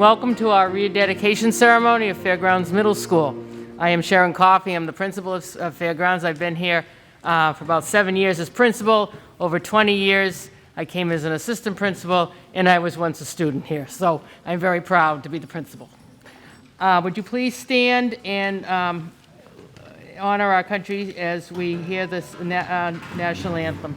Welcome to our rededication ceremony of Fairgrounds Middle School. I am SHARON. I'm the principal of Fairgrounds. I've been here for about 7 years as principal. Over 20 years, I came as an assistant principal, and I was once a student here. So I'm very proud to be the principal. Would you please stand and honor our country as we hear this national anthem.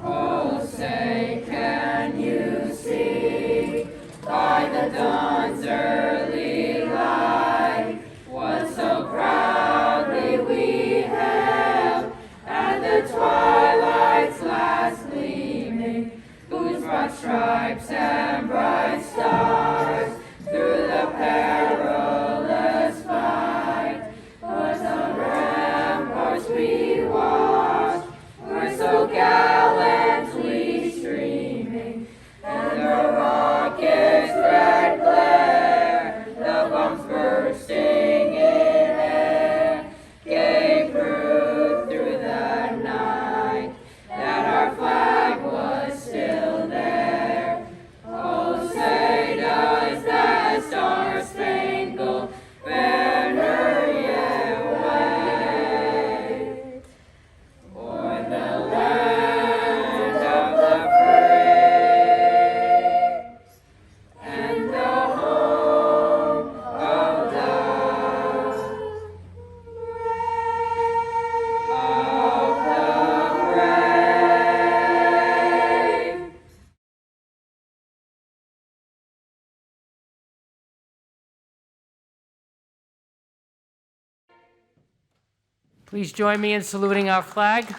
Oh, say, can you see by the dawn's early light what so proudly we hailed at the twilight's last gleaming, whose broad stripes and bright stars through the perilous fight, o'er the ramparts we watched, were so gallantly streaming, and the rocket's red glare, the bombs bursting in air, gave proof through the night that our flag was still there. Oh, say does that star-spangled banner yet wave o'er the land of the free and the home of the brave. Please join me in saluting our flag.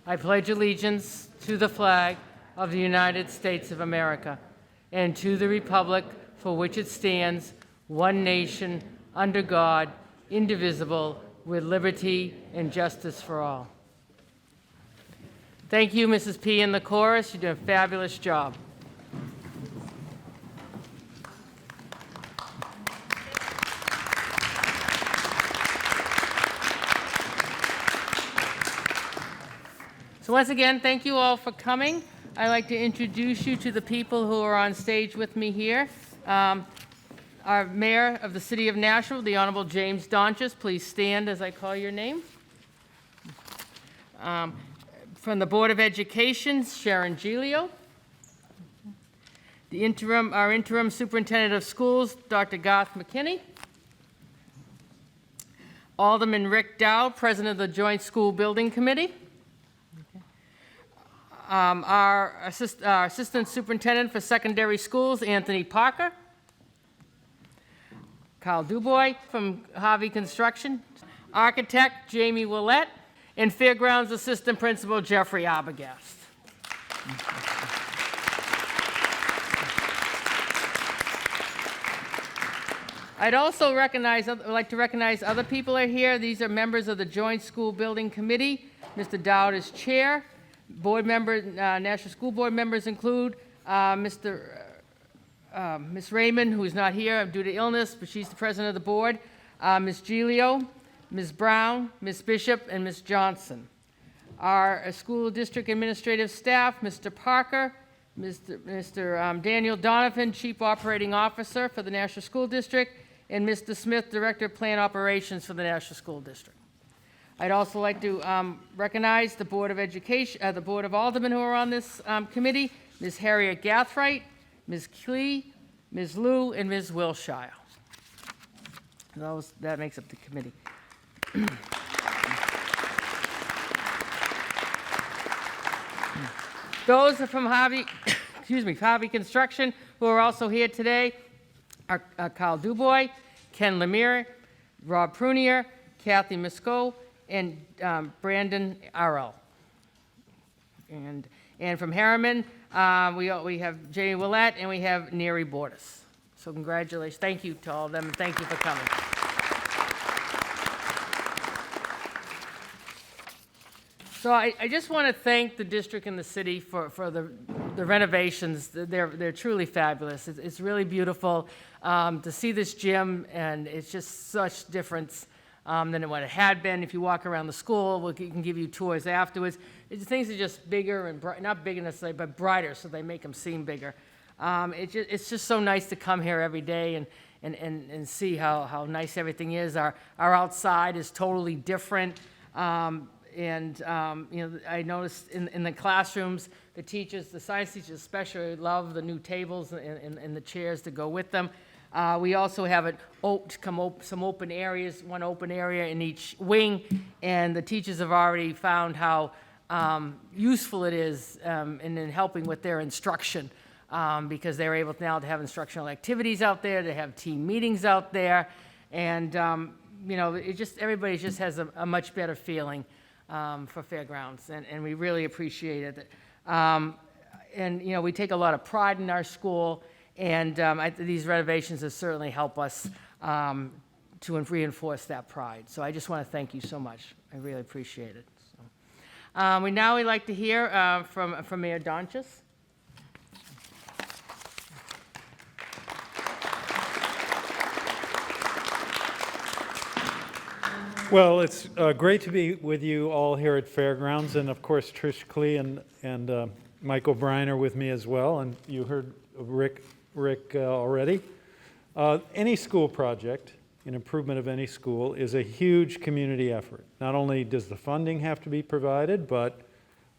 I pledge allegiance to the flag of the United States of America and to the republic for which it stands, one nation, under God, indivisible, with liberty and justice for all. Thank you, Mrs. P. and the chorus. You did a fabulous job. So once again, thank you all for coming. I'd like to introduce you to the people who are on stage with me here. Our Mayor of the City of Nashua, the Honorable James DONCHESS. Please stand as I call your name. From the Board of Education, Sharon Giglio. Our interim Superintendent of Schools, Dr. Garth McKinney. Alderman Rick Dowd, President of the Joint School Building Committee. Our Assistant Superintendent for Secondary Schools, Anthony Parker. Carl DUBOIS from Harvey Construction. Architect, Jamie OUELETTE. And Fairgrounds Assistant Principal, Jeffrey Arbogast. I'd also like to recognize other people are here. These are members of the Joint School Building Committee. Mr. Dowd is chair. Board members, National School Board members include Miss Raymond, who is not here due to illness, but she's the president of the board, Ms. Giglio, Ms. Brown, Ms. Bishop, and Ms. Johnson. Our school district administrative staff, Mr. Parker, Mr. Daniel Donovan, Chief Operating Officer for the National School District, and Mr. Smith, Director of Plan Operations for the National School District. I'd also like to recognize the Board of Education, the Board of Aldermen who are on this committee, Ms. Harriet Gathright, Ms. Klee, Ms. Liu, and Ms. Wilshire. That makes up the committee. Those are from Harvey Construction who are also here today are Carl DUBOIS, Ken Lemire, Rob Prunier, Kathy Misco, and Brandon Arrell. And from Harriman, we have Jamie OUELETTE, and we have Neri Bordas. So congratulations. Thank you to all of them, and thank you for coming. So I just want to thank the district and the city for the renovations. They're truly fabulous. It's really beautiful to see this gym, and it's just such difference than what it had been. If you walk around the school, we can give you tours afterwards. things are just bigger and not bigger necessarily, but brighter, so they make them seem bigger. It's just so nice to come here every day and see how nice everything is. Our outside is totally different. I noticed in the classrooms, the teachers, the science teachers especially, love the new tables and the chairs to go with them. We also have some open areas, one open area in each wing, and the teachers have already found how useful it is in helping with their instruction, because they're able now to have instructional activities out there, to have team meetings out there, and everybody just has a much better feeling for Fairgrounds, and we really appreciate it. We take a lot of pride in our school, and these renovations have certainly helped us to reinforce that pride. So I just want to thank you so much. I really appreciate it. So, we'd like to hear from Mayor DONCHESS. Well, it's great to be with you all here at Fairgrounds, and of course Trish Klee and Mike O'Brien are with me as well, and you heard Rick already. Any school project, an improvement of any school, is a huge community effort. Not only does the funding have to be provided, but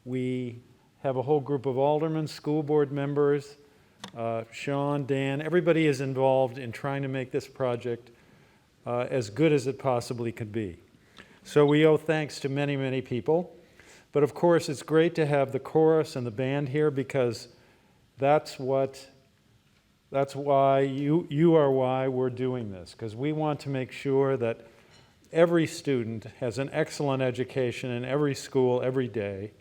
we have a whole group of aldermen, school board members, Sean, Dan, everybody is involved in trying to make this project as good as it possibly could be. So we owe thanks to many, many people. But of course, it's great to have the chorus and the band here, because that's why you are why we're doing this, because we want to make sure that every student has an excellent education in every school every day.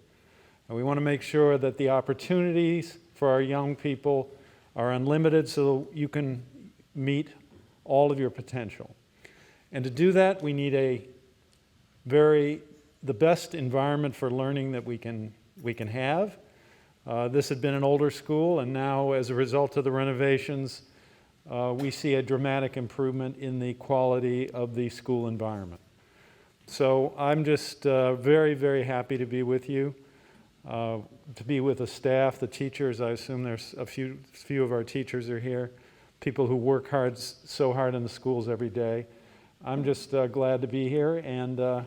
And we want to make sure that the opportunities for our young people are unlimited so you can meet all of your potential. And to do that, we need the best environment for learning that we can have. This had been an older school, and now as a result of the renovations, we see a dramatic improvement in the quality of the school environment. So I'm just very, very happy to be with you, to be with the staff, the teachers. I assume there's a few of our teachers are here, people who work so hard in the schools every day. I'm just glad to be here and to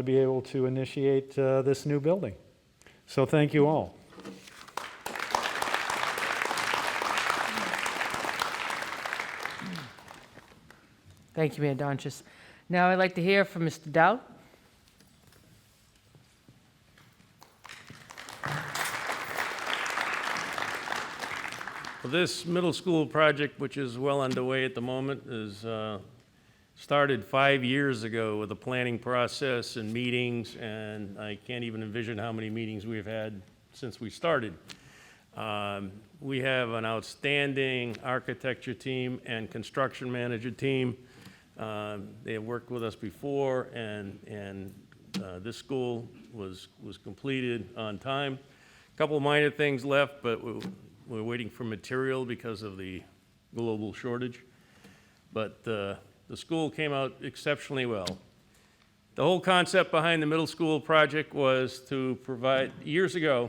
be able to initiate this new building. So thank you all. Thank you, Mayor DONCHESS. Now I'd like to hear from Mr. DOWD. Well, this middle school project, which is well underway at the moment, is started 5 years ago with a planning process and meetings, and I can't even envision how many meetings we've had since we started. We have an outstanding architecture team and construction manager team. They have worked with us before, and this school was completed on time. A couple of minor things left, but we're waiting for material because of the global shortage. But the school came out exceptionally well. The whole concept behind the middle school project was to provide, years ago,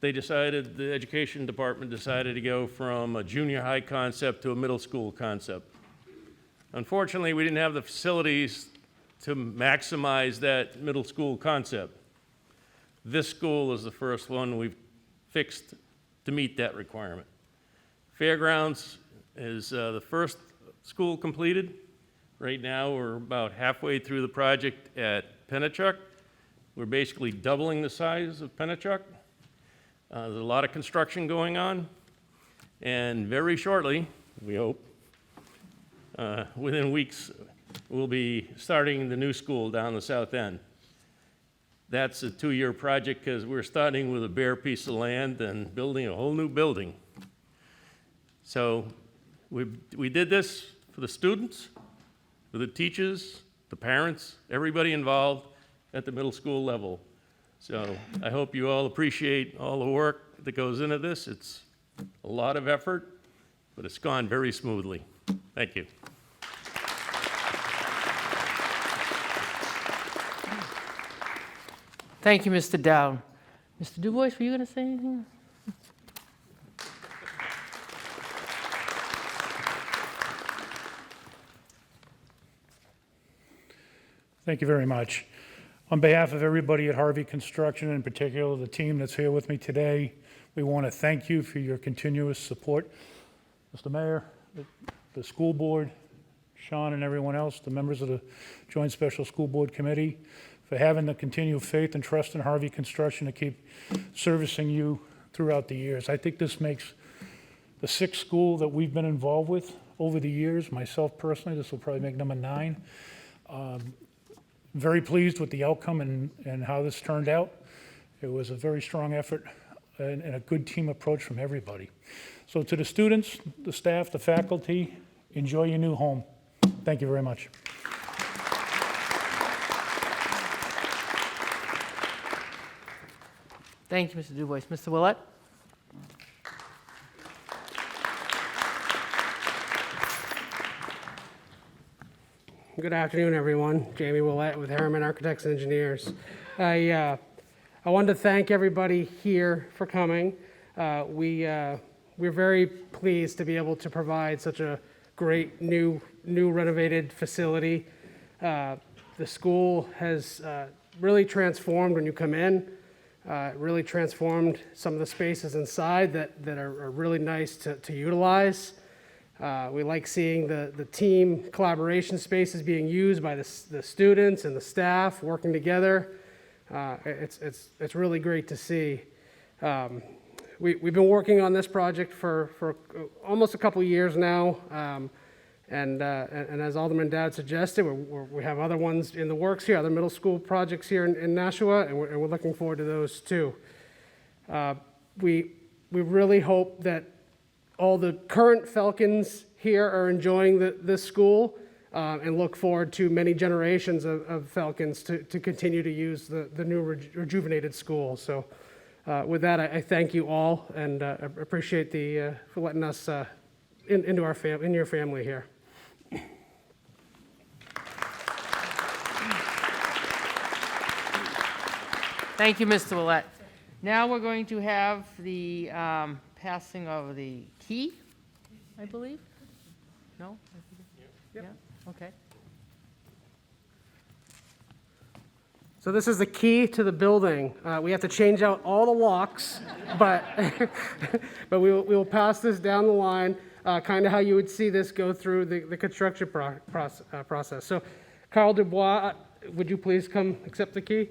the education department decided to go from a junior high concept to a middle school concept. Unfortunately, we didn't have the facilities to maximize that middle school concept. This school is the first one we've fixed to meet that requirement. Fairgrounds is the first school completed. Right now, we're about halfway through the project at Pennachuck. We're basically doubling the size of Pennachuck. There's a lot of construction going on, and very shortly, we hope, within weeks, we'll be starting the new school down the south end. That's a 2-year project because we're starting with a bare piece of land and building a whole new building. So we did this for the students, for the teachers, the parents, everybody involved at the middle school level. So I hope you all appreciate all the work that goes into this. It's a lot of effort, but it's gone very smoothly. Thank you. Thank you, Mr. Dowd. Mr. DuBois, were you going to say anything? Thank you very much. On behalf of everybody at Harvey Construction, in particular the team that's here with me today, we want to thank you for your continuous support. Mr. Mayor, the school board, Sean and everyone else, the members of the Joint Special School Board Committee, for having the continued faith and trust in Harvey Construction to keep servicing you throughout the years. I think this makes the sixth school that we've been involved with over the years. Myself personally, this will probably make number 9. Very pleased with the outcome and how this turned out. It was a very strong effort and a good team approach from everybody. So to the students, the staff, the faculty, enjoy your new home. Thank you very much. Thank you, Mr. DuBois. Mr. Ouellette? Good afternoon, everyone. Jamie Ouellette with Harriman Architects and Engineers. I wanted to thank everybody here for coming. We're very pleased to be able to provide such a great new renovated facility. The school has really transformed when you come in. Really transformed some of the spaces inside that are really nice to utilize. We like seeing the team collaboration spaces being used by the students and the staff working together. It's really great to see. We've been working on this project for almost a couple years now, and as Alderman Dowd suggested, we have other ones in the works here, other middle school projects here in Nashua, and we're looking forward to those too. We really hope that all the current Falcons here are enjoying this school, and look forward to many generations of Falcons to continue to use the new rejuvenated school. So with that, I thank you all and appreciate for letting us into your family here. Thank you, Mr. Ouellette. Now we're going to have the passing of the key, I believe? No? Yeah, okay. So this is the key to the building. We have to change out all the locks, but but we will pass this down the line, kind of how you would see this go through the construction process. So, Carl Dubois, would you please come accept the key?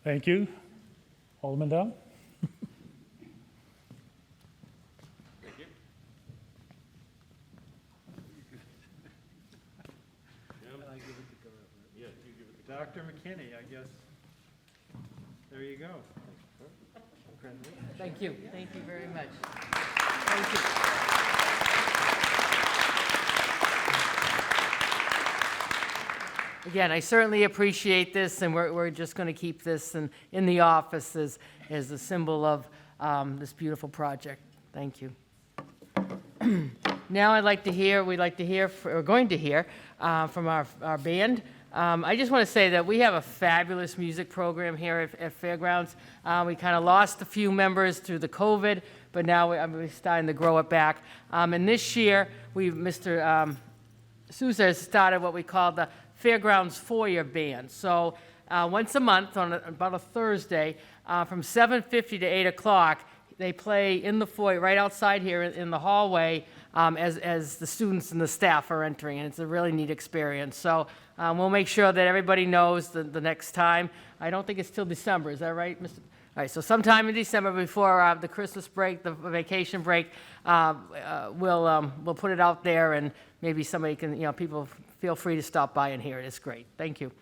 Thank you. Alderman Dowd? Dr. McKinney, I guess. There you go. Thank you. Thank you very much. Thank you. Again, I certainly appreciate this, and we're just going to keep this in the office as a symbol of this beautiful project. Thank you. Now we're going to hear from our band. I just want to say that we have a fabulous music program here at Fairgrounds. We kind of lost a few members through the COVID, but now we're starting to grow it back. And this year, Mr. Sousa has started what we call the Fairgrounds Foyer Band. So once a month, on about a Thursday, from 7:50 to 8 o'clock, they play in the foyer, right outside here in the hallway, as the students and the staff are entering, and it's a really neat experience. So we'll make sure that everybody knows the next time. I don't think it's till December, is that right, Mr.? All right, so sometime in December before the Christmas break, the vacation break, we'll put it out there, and maybe somebody can, people feel free to stop by and hear it. It's great. Thank you.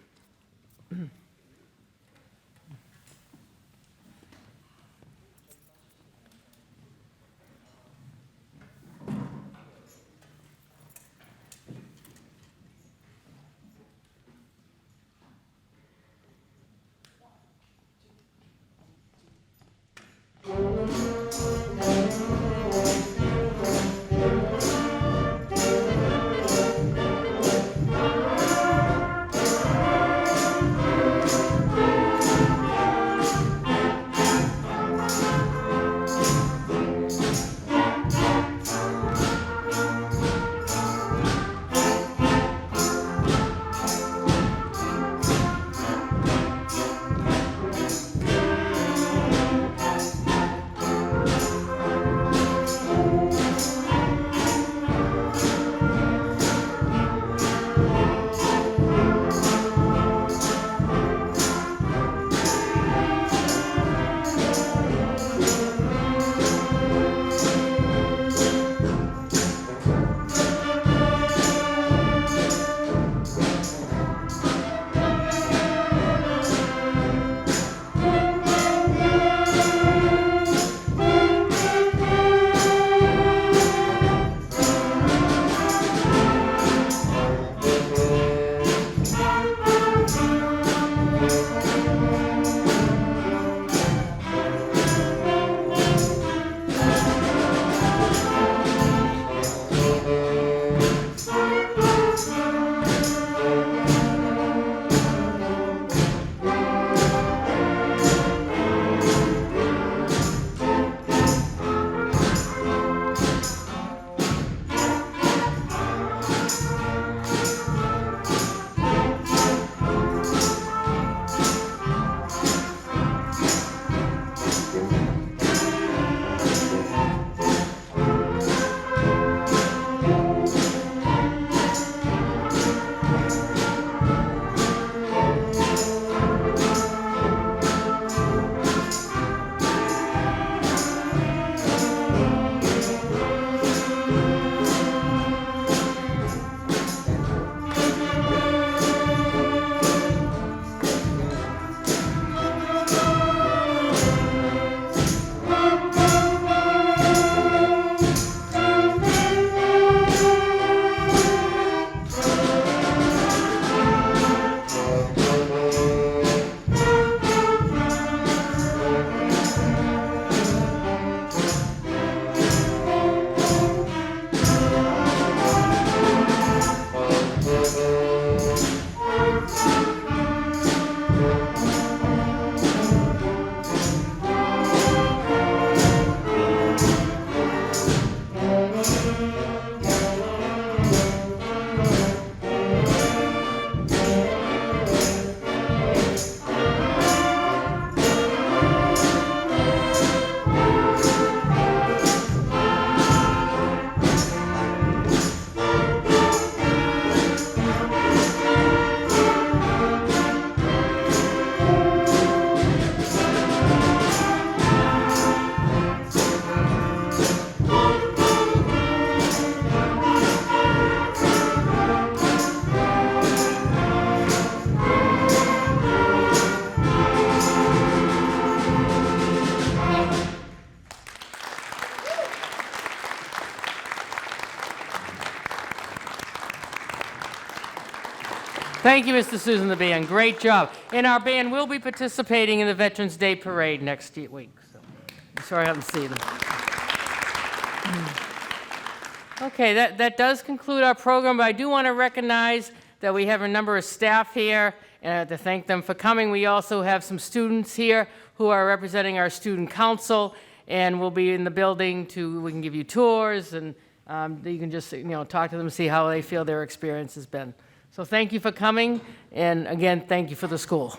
Thank you, Mr. Susan, the band. Great job. And our band will be participating in the Veterans Day Parade next week. So I'm sorry I haven't seen them. Okay, that does conclude our program, but I do want to recognize that we have a number of staff here, and to thank them for coming. We also have some students here who are representing our student council, and we'll be in the building we can give you tours, and you can just, talk to them, see how they feel their experience has been. So thank you for coming, and again, thank you for the school.